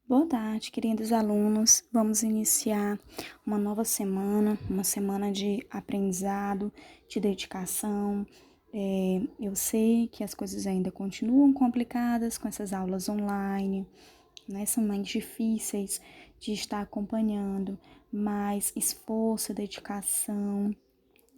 Boa tarde, queridos alunos. Vamos iniciar uma nova semana, uma semana de aprendizado, de dedicação. Eu sei que as coisas ainda continuam complicadas com essas aulas online, né? São mais difíceis de estar acompanhando, mas esforço, dedicação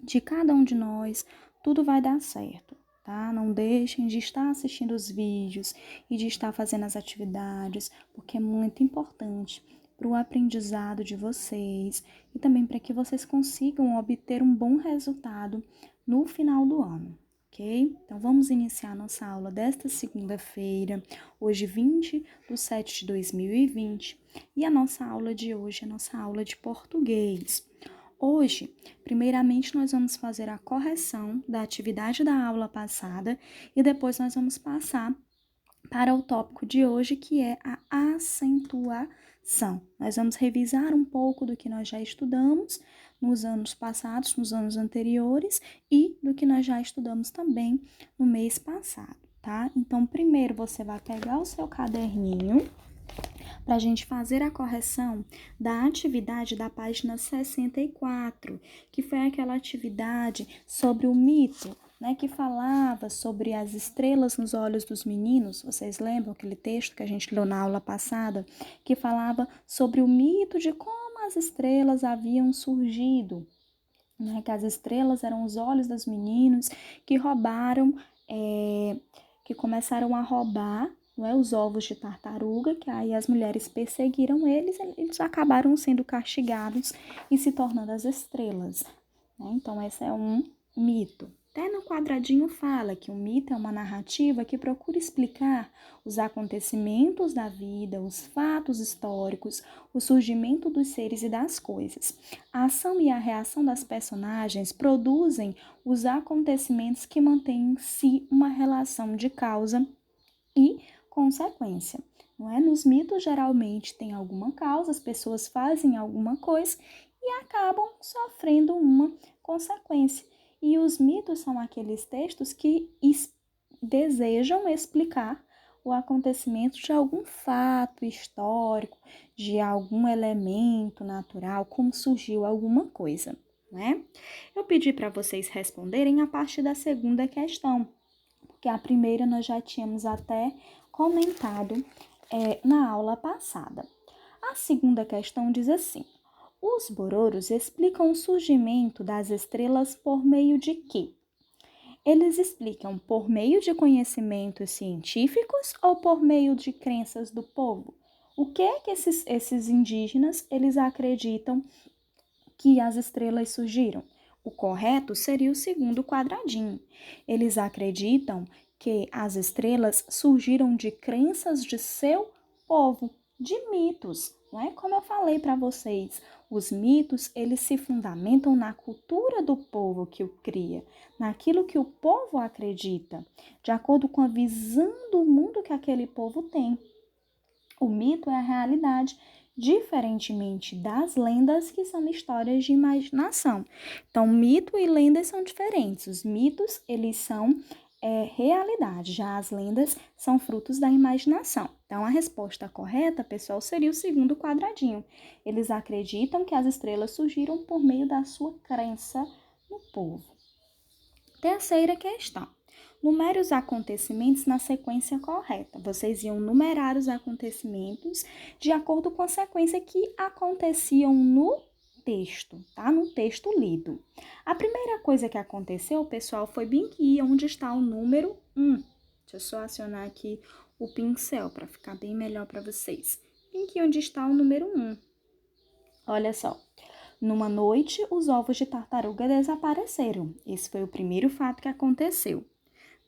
de cada um de nós, tudo vai dar certo, tá? Não deixem de estar assistindo os vídeos e de estar fazendo as atividades, porque é muito importante para o aprendizado de vocês e também para que vocês consigam obter um bom resultado no final do ano. Ok? Então, vamos iniciar nossa aula desta segunda-feira, hoje 20 de 7 de 2020, e a nossa aula de hoje é a nossa aula de português. Hoje, primeiramente, nós vamos fazer a correção da atividade da aula passada e depois nós vamos passar para o tópico de hoje, que é a acentuação. Nós vamos revisar um pouco do que nós já estudamos nos anos passados, nos anos anteriores e do que nós já estudamos também no mês passado, tá? Então, primeiro você vai pegar o seu caderninho para a gente fazer a correção da atividade da página 64, que foi aquela atividade sobre o mito, né, que falava sobre as estrelas nos olhos dos meninos. Vocês lembram aquele texto que a gente leu na aula passada, que falava sobre o mito de como as estrelas haviam surgido, né, que as estrelas eram os olhos dos meninos que roubaram, que começaram a roubar, não é, os ovos de tartaruga, que aí as mulheres perseguiram eles acabaram sendo castigados e se tornando as estrelas, né? Então, esse é um mito. Até no quadradinho fala que o mito é uma narrativa que procura explicar os acontecimentos da vida, os fatos históricos, o surgimento dos seres e das coisas. A ação e a reação das personagens produzem os acontecimentos que mantêm em si uma relação de causa e consequência. Não é? Nos mitos, geralmente, tem alguma causa, as pessoas fazem alguma coisa e acabam sofrendo uma consequência. E os mitos são aqueles textos que desejam explicar o acontecimento de algum fato histórico, de algum elemento natural, como surgiu alguma coisa, né? Eu pedi para vocês responderem a partir da segunda questão, porque a primeira nós já tínhamos até comentado na aula passada. A segunda questão diz assim: os bororos explicam o surgimento das estrelas por meio de quê? Eles explicam por meio de conhecimentos científicos ou por meio de crenças do povo? O que é que esses indígenas eles acreditam que as estrelas surgiram? O correto seria o segundo quadradinho. Eles acreditam que as estrelas surgiram de crenças de seu povo, de mitos, não é? Como eu falei para vocês, os mitos, eles se fundamentam na cultura do povo que o cria, naquilo que o povo acredita, de acordo com a visão do mundo que aquele povo tem. O mito é a realidade, diferentemente das lendas, que são histórias de imaginação. Então, mito e lendas são diferentes. Os mitos, eles são realidade, já as lendas são frutos da imaginação. Então, a resposta correta, pessoal, seria o segundo quadradinho. Eles acreditam que as estrelas surgiram por meio da sua crença no povo. Terceira questão. Numere os acontecimentos na sequência correta. Vocês iam numerar os acontecimentos de acordo com a sequência que aconteciam no texto, tá? No texto lido. A primeira coisa que aconteceu, pessoal, foi bem aqui onde está o número 1. Deixa eu só acionar aqui o pincel para ficar bem melhor para vocês. Bem aqui onde está o número 1. Olha só. Numa noite, os ovos de tartaruga desapareceram. Esse foi o primeiro fato que aconteceu.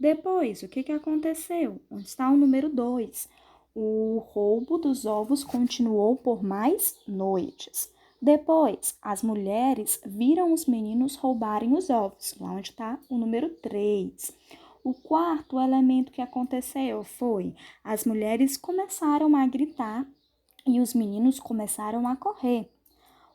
Depois, o que aconteceu? Onde está o número 2? O roubo dos ovos continuou por mais noites. Depois, as mulheres viram os meninos roubarem os ovos. Lá onde está o número 3. O quarto elemento que aconteceu foi: as mulheres começaram a gritar e os meninos começaram a correr.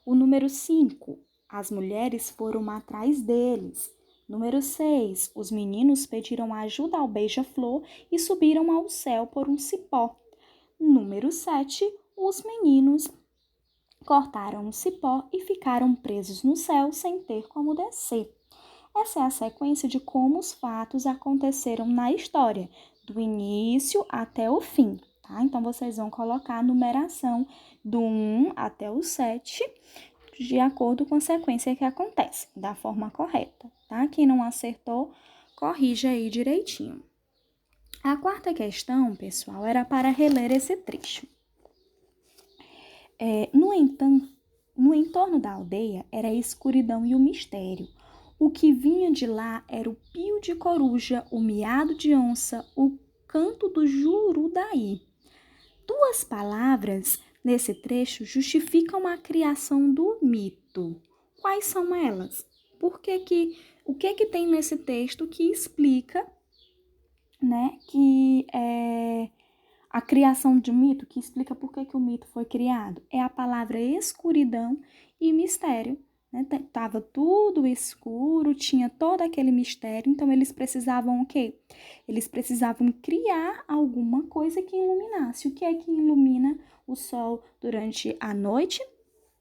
O número 5, as mulheres foram atrás deles. Número 6, os meninos pediram ajuda ao beija-flor e subiram ao céu por um cipó. Número 7, os meninos cortaram o cipó e ficaram presos no céu sem ter como descer. Essa é a sequência de como os fatos aconteceram na história, do início até o fim, tá? Então, vocês vão colocar a numeração do 1 até o 7, de acordo com a sequência que acontece, da forma correta, tá? Quem não acertou, corrige aí direitinho. A quarta questão, pessoal, era para reler esse trecho. No entorno da aldeia era a escuridão e o mistério. O que vinha de lá era o pio de coruja, o miado de onça, o canto do jurundaí. Duas palavras nesse trecho justificam a criação do mito. Quais são elas? O que tem nesse texto que explica, né, que a criação de um mito, que explica por que o mito foi criado? É a palavra escuridão e mistério. Né? Tava tudo escuro, tinha todo aquele mistério, então eles precisavam o quê? Eles precisavam criar alguma coisa que iluminasse. O que é que ilumina o sol durante a noite?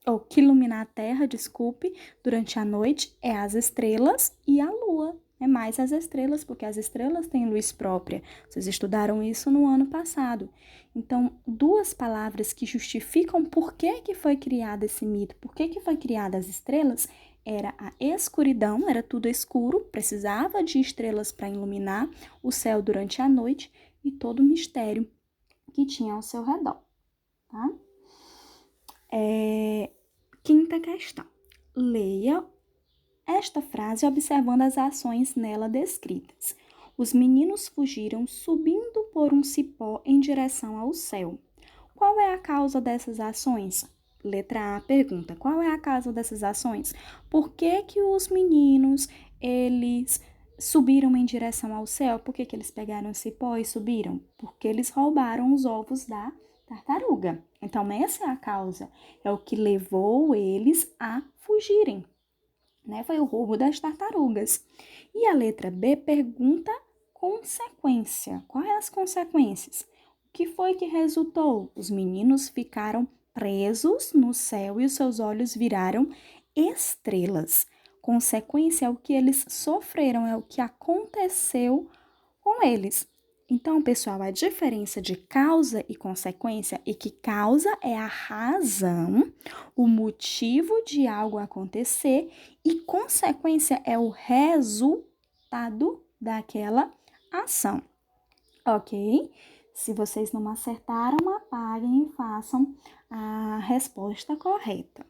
Ou que ilumina a terra, desculpe, durante a noite é as estrelas e a lua. É mais as estrelas, porque as estrelas têm luz própria. Vocês estudaram isso no ano passado. Então, duas palavras que justificam por que foi criado esse mito, por que foi criada as estrelas, era a escuridão, era tudo escuro, precisava de estrelas para iluminar o céu durante a noite e todo o mistério que tinha ao seu redor, tá? Quinta questão. Leia esta frase observando as ações nela descritas. Os meninos fugiram subindo por um cipó em direção ao céu. Qual é a causa dessas ações? Letra A pergunta, qual é a causa dessas ações? Por que os meninos, eles subiram em direção ao céu? Por que eles pegaram o cipó e subiram? Porque eles roubaram os ovos da tartaruga. Então, essa é a causa, é o que levou eles a fugirem. Né? Foi o roubo das tartarugas. E a letra B pergunta consequência. Quais as consequências? O que foi que resultou? Os meninos ficaram presos no céu e os seus olhos viraram estrelas. Consequência é o que eles sofreram, é o que aconteceu com eles. Então, pessoal, a diferença de causa e consequência é que causa é a razão, o motivo de algo acontecer e consequência é o resultado daquela ação, ok? Se vocês não acertaram, apaguem e façam a resposta correta.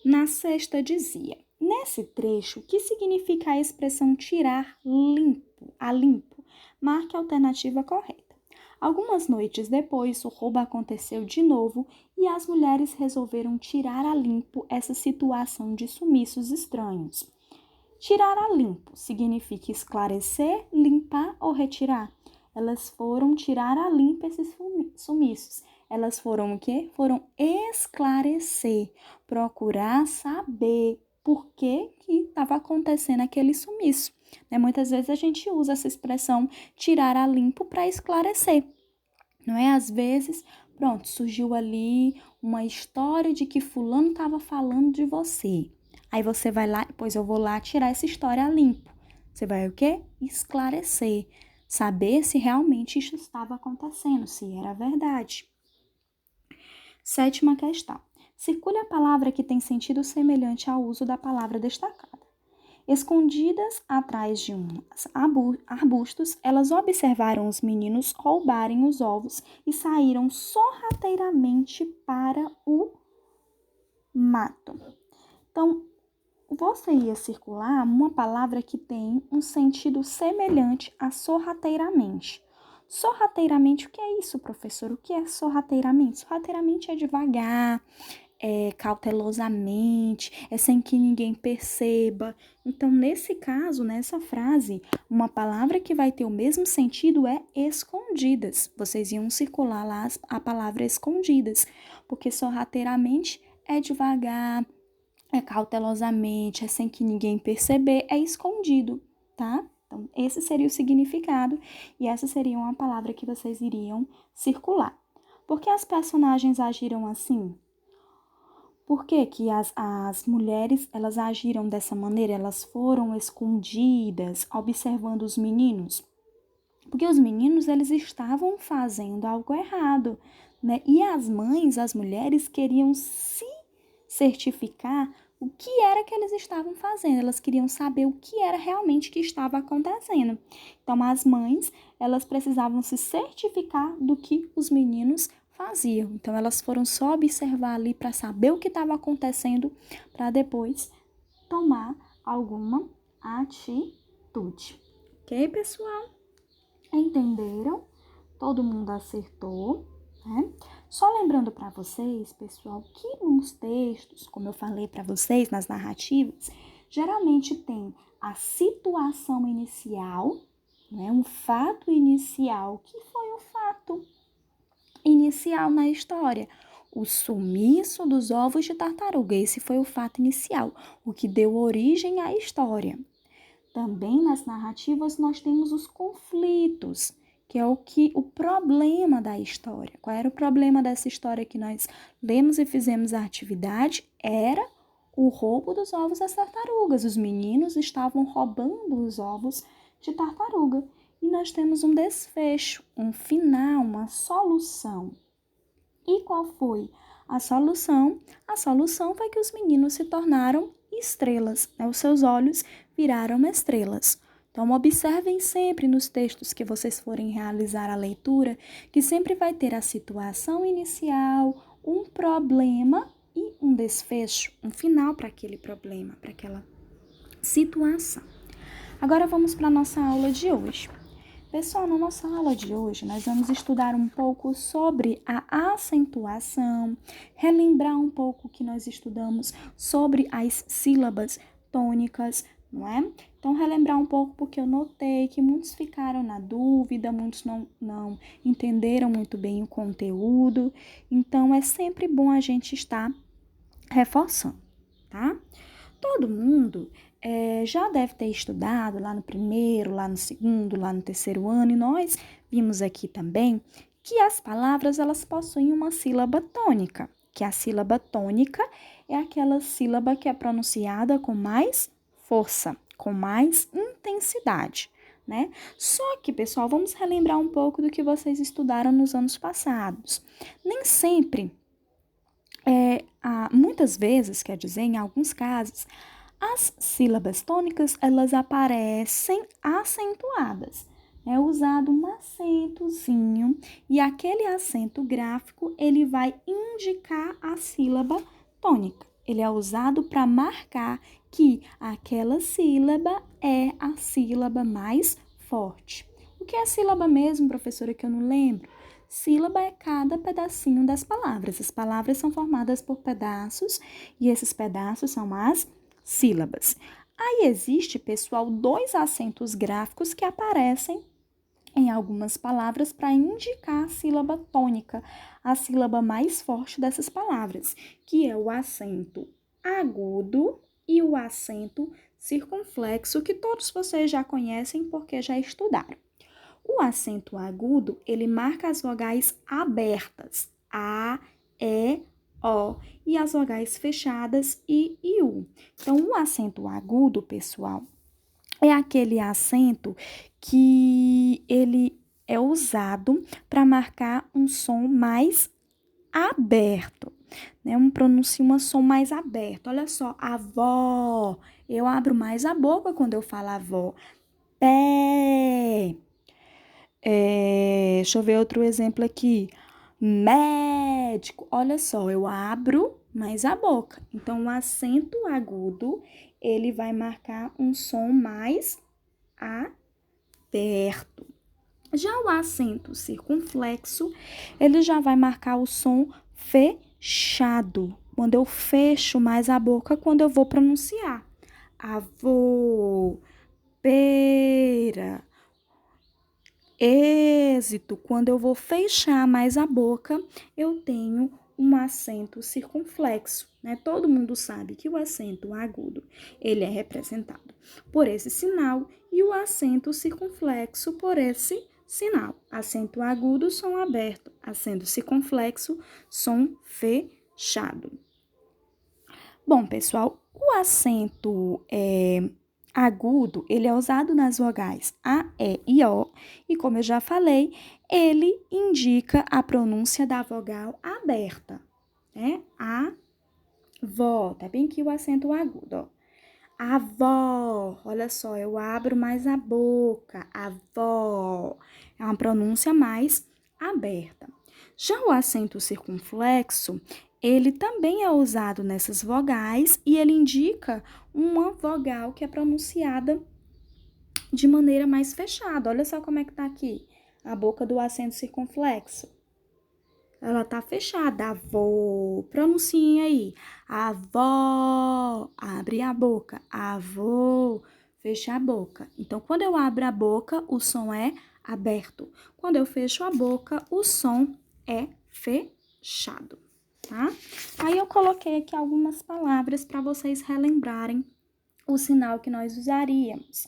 Na sexta dizia, nesse trecho, o que significa a expressão tirar limpo, a limpo? Marque a alternativa correta. Algumas noites depois, o roubo aconteceu de novo e as mulheres resolveram tirar a limpo essa situação de sumiços estranhos. Tirar a limpo significa esclarecer, limpar ou retirar. Elas foram tirar a limpo esses sumiços. Elas foram o quê? Foram esclarecer, procurar saber por que estava acontecendo aquele sumiço. Né? Muitas vezes a gente usa essa expressão tirar a limpo para esclarecer. Não é? Às vezes, pronto, surgiu ali uma história de que fulano estava falando de você. Aí você vai lá, pois eu vou lá tirar essa história a limpo. Você vai o quê? Esclarecer. Saber se realmente isso estava acontecendo, se era verdade. Sétima questão. Circule a palavra que tem sentido semelhante ao uso da palavra destacada. Escondidas atrás de uns arbustos, elas observaram os meninos roubarem os ovos e saíram sorrateiramente para o mato. Então, você ia circular uma palavra que tem um sentido semelhante a sorrateiramente. Sorrateiramente, o que é isso, professor? O que é sorrateiramente? Sorrateiramente é devagar, é cautelosamente, é sem que ninguém perceba. Então, nesse caso, nessa frase, uma palavra que vai ter o mesmo sentido é escondidas. Vocês iam circular lá a palavra escondidas, porque sorrateiramente é devagar, é cautelosamente, é sem que ninguém perceber, é escondido, tá? Então, esse seria o significado e essa seria uma palavra que vocês iriam circular. Por que as personagens agiram assim? Por que que as mulheres, elas agiram dessa maneira? Elas foram escondidas, observando os meninos? Porque os meninos, eles estavam fazendo algo errado, né? E as mães, as mulheres, queriam se certificar o que era que eles estavam fazendo. Elas queriam saber o que era realmente que estava acontecendo. Então, as mães, elas precisavam se certificar do que os meninos faziam. Então, elas foram só observar ali para saber o que estava acontecendo, para depois tomar alguma atitude. Ok, pessoal? Entenderam? Todo mundo acertou, né? Só lembrando para vocês, pessoal, que nos textos, como eu falei para vocês, nas narrativas, geralmente tem a situação inicial, né? Um fato inicial. Que foi o fato inicial na história? O sumiço dos ovos de tartaruga. Esse foi o fato inicial, o que deu origem à história. Também nas narrativas nós temos os conflitos, que é o problema da história. Qual era o problema dessa história que nós lemos e fizemos a atividade? Era o roubo dos ovos das tartarugas. Os meninos estavam roubando os ovos de tartaruga. E nós temos um desfecho, um final, uma solução. E qual foi a solução? A solução foi que os meninos se tornaram estrelas, né? Os seus olhos viraram estrelas. Então, observem sempre nos textos que vocês forem realizar a leitura, que sempre vai ter a situação inicial, um problema e um desfecho, um final para aquele problema, para aquela situação. Agora vamos para a nossa aula de hoje. Pessoal, na nossa aula de hoje, nós vamos estudar um pouco sobre a acentuação, relembrar um pouco o que nós estudamos sobre as sílabas tônicas, não é? Então, relembrar um pouco porque eu notei que muitos ficaram na dúvida, muitos não entenderam muito bem o conteúdo. Então, é sempre bom a gente estar reforçando, tá? Todo mundo já deve ter estudado lá no primeiro, lá no segundo, lá no terceiro ano, e nós vimos aqui também que as palavras elas possuem uma sílaba tônica, que a sílaba tônica é aquela sílaba que é pronunciada com mais força, com mais intensidade, né? Só que, pessoal, vamos relembrar um pouco do que vocês estudaram nos anos passados. Nem sempre muitas vezes, quer dizer, em alguns casos, as sílabas tônicas, elas aparecem acentuadas. É usado um acentozinho e aquele acento gráfico, ele vai indicar a sílaba tônica. Ele é usado para marcar que aquela sílaba é a sílaba mais forte. O que é sílaba mesmo, professora, que eu não lembro? Sílaba é cada pedacinho das palavras. As palavras são formadas por pedaços e esses pedaços são as sílabas. Aí existe, pessoal, dois acentos gráficos que aparecem em algumas palavras para indicar a sílaba tônica, a sílaba mais forte dessas palavras, que é o acento agudo e o acento circunflexo, que todos vocês já conhecem porque já estudaram. O acento agudo, ele marca as vogais abertas, A, E, O, e as vogais fechadas, I e U. Então, o acento agudo, pessoal, é aquele acento que ele é usado para marcar um som mais aberto, né? Uma som mais aberto. Olha só, avó, eu abro mais a boca quando eu falo avó. Pé. Deixa eu ver outro exemplo aqui. Médico. Olha só, eu abro mais a boca. Então, o acento agudo, ele vai marcar um som mais aberto. Já o acento circunflexo, ele já vai marcar o som fechado. Quando eu fecho mais a boca, quando eu vou pronunciar. Avô, pera, êxito, quando eu vou fechar mais a boca, eu tenho um acento circunflexo, né? Todo mundo sabe que o acento agudo, ele é representado por esse sinal e o acento circunflexo por esse sinal. Acento agudo, som aberto. Acento circunflexo, som fechado. Bom, pessoal, o acento agudo, ele é usado nas vogais A, E e O, e como eu já falei, ele indica a pronúncia da vogal aberta, né? Avó, tá bem aqui o acento agudo, ó. Avó, olha só, eu abro mais a boca, avó, é uma pronúncia mais aberta. Já o acento circunflexo, ele também é usado nessas vogais e ele indica uma vogal que é pronunciada de maneira mais fechada. Olha só como é que tá aqui, a boca do acento circunflexo. Ela tá fechada, avô, pronunciem aí. Avó, abre a boca. Avô, fecha a boca. Então, quando eu abro a boca, o som é aberto. Quando eu fecho a boca, o som é fechado, tá? Aí eu coloquei aqui algumas palavras para vocês relembrarem o sinal que nós usaríamos.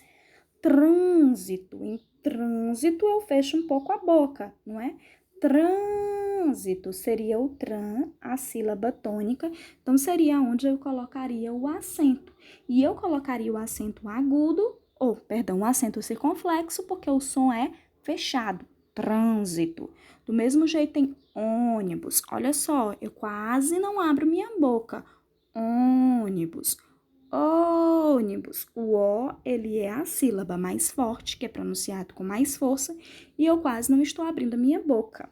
Trânsito. Em trânsito, eu fecho um pouco a boca, não é? Trânsito seria o tran, a sílaba tônica, então seria onde eu colocaria o acento. E eu colocaria o acento agudo, o acento circunflexo, porque o som é fechado. Trânsito. Do mesmo jeito tem ônibus. Olha só, eu quase não abro minha boca. Ônibus. Ônibus. O O, ele é a sílaba mais forte, que é pronunciado com mais força, e eu quase não estou abrindo a minha boca.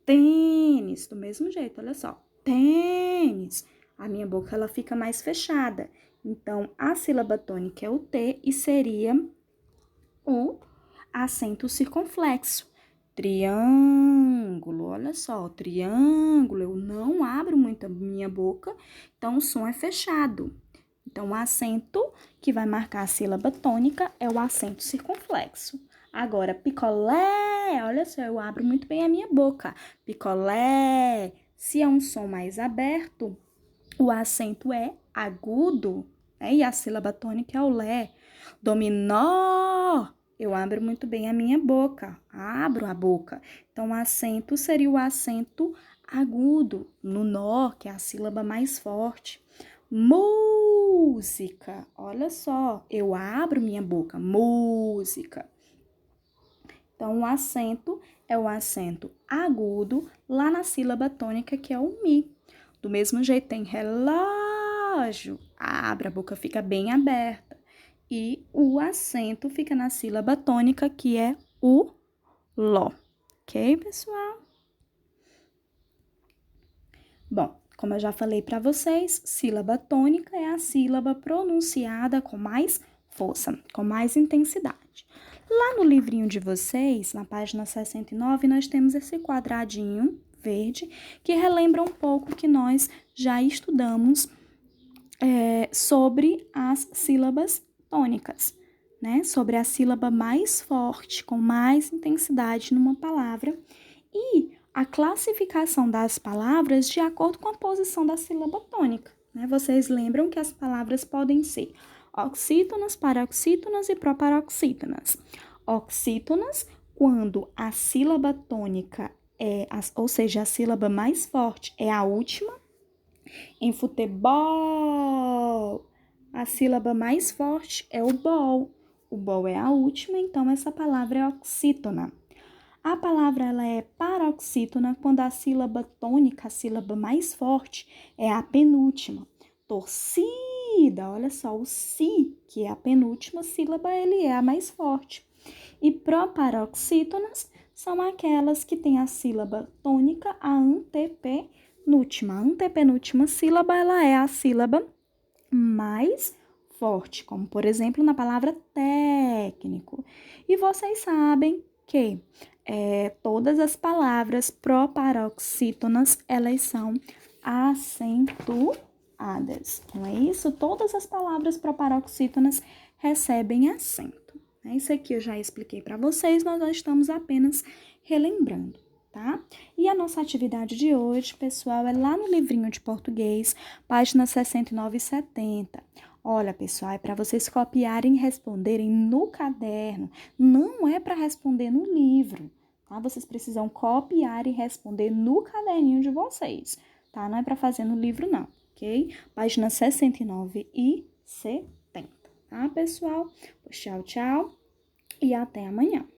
Tênis, do mesmo jeito, olha só. Tênis. A minha boca, ela fica mais fechada. Então, a sílaba tônica é o T e seria o acento circunflexo. Triângulo, olha só, triângulo, eu não abro muito a minha boca, então o som é fechado. Então, o acento que vai marcar a sílaba tônica é o acento circunflexo. Agora, picolé, olha só, eu abro muito bem a minha boca. Picolé, se é um som mais aberto, o acento é agudo, né? E a sílaba tônica é o lé. Dominó, eu abro muito bem a minha boca, abro a boca. Então, o acento seria o acento agudo, no nó, que é a sílaba mais forte. Música, olha só, eu abro minha boca, música. Então, o acento é o acento agudo lá na sílaba tônica, que é o mi. Do mesmo jeito, tem relógio, abre, a boca fica bem aberta. E o acento fica na sílaba tônica, que é o ló. Ok, pessoal? Bom, como eu já falei para vocês, sílaba tônica é a sílaba pronunciada com mais força, com mais intensidade. Lá no livrinho de vocês, na página 69, nós temos esse quadradinho verde que relembra um pouco que nós já estudamos sobre as sílabas tônicas, né? Sobre a sílaba mais forte, com mais intensidade numa palavra e a classificação das palavras de acordo com a posição da sílaba tônica, né? Vocês lembram que as palavras podem ser oxítonas, paroxítonas e proparoxítonas. Oxítonas, quando a sílaba tônica ou seja, a sílaba mais forte é a última. Em futebol, a sílaba mais forte é o bol. O bol é a última, então essa palavra é oxítona. A palavra ela é paroxítona quando a sílaba tônica, a sílaba mais forte, é a penúltima. Torcida, olha só, o si, que é a penúltima sílaba, ele é a mais forte. E proparoxítonas são aquelas que têm a sílaba tônica, a antepenúltima. A antepenúltima sílaba, ela é a sílaba mais forte, como por exemplo na palavra técnico. E vocês sabem que todas as palavras proparoxítonas, elas são acentuadas. Não é isso? Todas as palavras proparoxítonas recebem acento. Isso aqui eu já expliquei para vocês, nós estamos apenas relembrando, tá? E a nossa atividade de hoje, pessoal, é lá no livrinho de português, páginas 69 e 70. Olha, pessoal, é para vocês copiarem e responderem no caderno, não é para responder no livro, tá? Vocês precisam copiar e responder no caderninho de vocês, tá? Não é para fazer no livro, não, ok? Página 69 e 70, tá, pessoal? Pois tchau, tchau e até amanhã.